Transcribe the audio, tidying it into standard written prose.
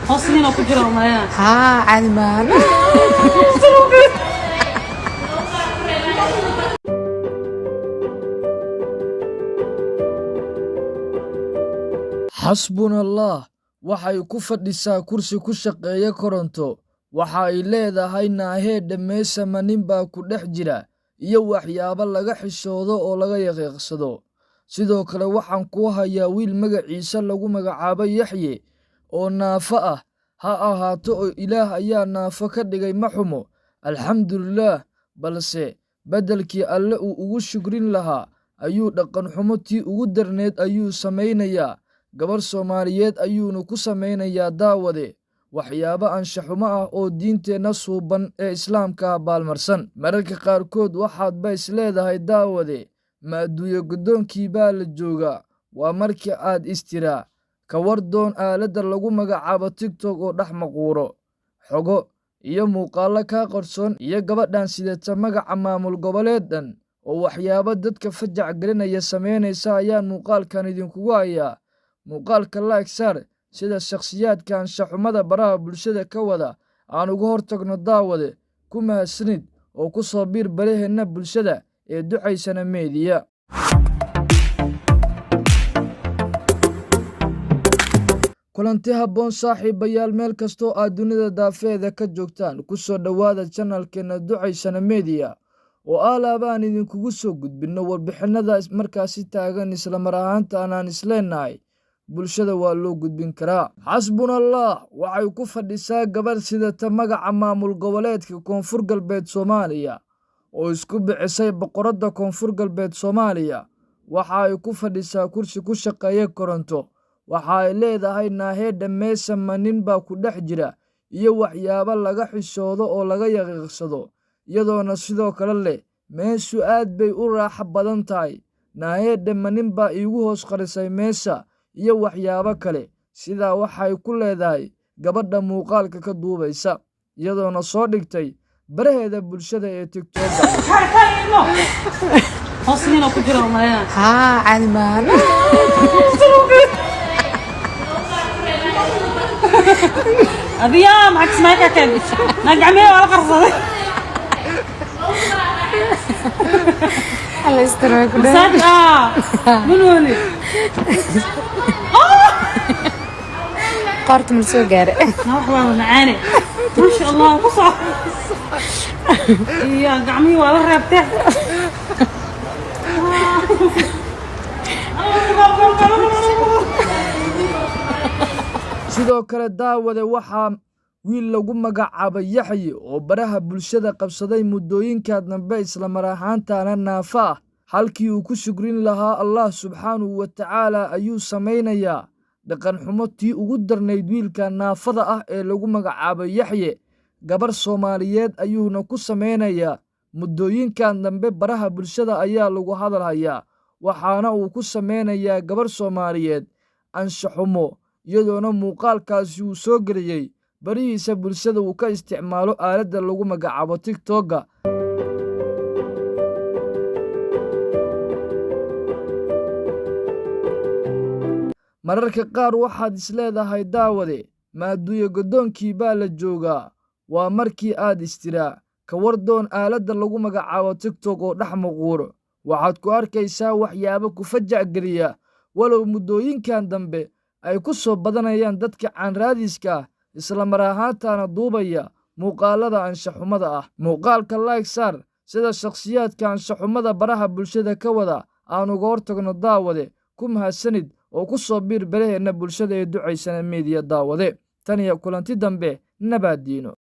حسنين كجرا ما ها عادي ما xasbuna allah waxay ku fadhisaa kursi ku shaqeeya koronto waxa ay leedahay naahee dhammeysama nin baa ku dhex jira iyo waxyaabo laga xishoodo oo laga yaqiiqsado sidoo kale waxaan ku hayaa wiil magaciisa lagu magacaabo yaxye oo naafo ah ha ahaato oo ilaah ayaa naafo ka dhigay ma xumo alxamdulilaah balse beddelkii alle uu ugu shukrin lahaa ayuu dhaqan xumo tii ugu darneed ayuu samaynayaa gabar Soomaaliyeed ayuuna ku samaynayaa daawade waxyaabo anshaxumo ah oo diinteena suuban ee islaamka baalmarsan mararka qaarkood waxaad ba is leedahay daawade ma adduunyo gudoonkii baa la joogaa waa markii aad istiraa ka wardoon aaladda lagu magacaabo TikTok oo dhex maquuro xogo iyo muuqaallo ka qarsoon iyo gabadhan sidata magaca maamul goboleedan oo waxyaabo dadka fajac gelinaya sameynaysa ayaan muuqaalkan idinkugu hayaa muuqaalka like saar sida shakhsiyaadka anshaxumada baraha bulshada ka wada aan uga hortagno daawade ku mahadsanid oo ku soo biir baraheena bulshada ee ducaysana meediya kulanti habboon saaxiibayaal meel kastoo aad dunida daafeeda ka joogtaan ku soo dhowaada channelkeena ducaysana meediya oo alaabaan idinkugu soo gudbinno warbixinada markaasi taagan isla mar ahaanta aan isleenahay bulshada waa loo gudbin karaa xasbunallah waxay ku fadhisaa gabar sidata magaca maamul goboleedka koonfur galbeed Soomaaliya oo isku bicisay boqoradda koonfur galbeed Soomaaliya waxa ay ku fadhisaa kursi ku shaqeeya koronto waxa ay leedahay naahee dhammeysama nin baa ku dhex jira iyo waxyaabo laga xishoodo oo laga yaqiiqsado iyadoona sidoo kale leh meeshu aad bay u raaxo badan tahay naahee dhammanin baa iigu hoos qarisay meesha iyo waxyaabo kale sidaa waxay ku leedahay gabadha muuqaalka ka duubaysa iyadoona soo dhigtay baraheeda bulshada ee TikTok حسنين كجرا ما ها عادي ما أبيا معك سماكة كان نقعمي ولا قرصة الله يسترك صدقة من هوني قارت من سوق قارئ نوحوا معاني ما شاء الله قصة يا قعمي ولا رابطة sidoo kale daawade waxaa wiil lagu magacaabo yaxye oo baraha bulshada qabsaday muddooyinka dambe isla mar ahaantaana naafo ah halkii uu ku shukrin lahaa Allah subxaanahu wa tacaala ayuu samaynayaa dhaqan xumo tii ugu darneyd wiilka naafada ah ee lagu magacaabo yaxye gabar Soomaaliyeed ayuuna ku samaynayaa muddooyinkan dambe baraha bulshada ayaa lagu hadal hayaa waxaana uu ku samaynayaa gabar Soomaaliyeed anshaxumo iyadoona muuqaalkaasi uu soo geliyey barihiisa bulshada uu ka isticmaalo aaladda lagu magacaabo TikTok mararka qaar waxaad is leedahay daawade ma adduunyo gudoonkii baa la joogaa waa markii aad istiraa ka wardoon aaladda lagu magacaabo TikTok oo dhex maquuro waxaad ku arkaysaa waxyaabo ku fajac geliya walow muddooyinkan dambe ay ku soo badanayaan dadka caan raadiska ah isla mar ahaantaana duubaya muuqaalada anshaxumada ah muuqaalka like saar sida shakhsiyaadka anshaxumada baraha bulshada ka wada aan uga hortagno daawade ku mahadsanid oo ku soo biir baraheena bulshada ee ducaysana meediya daawade tan iyo kulanti dambe nabaadiino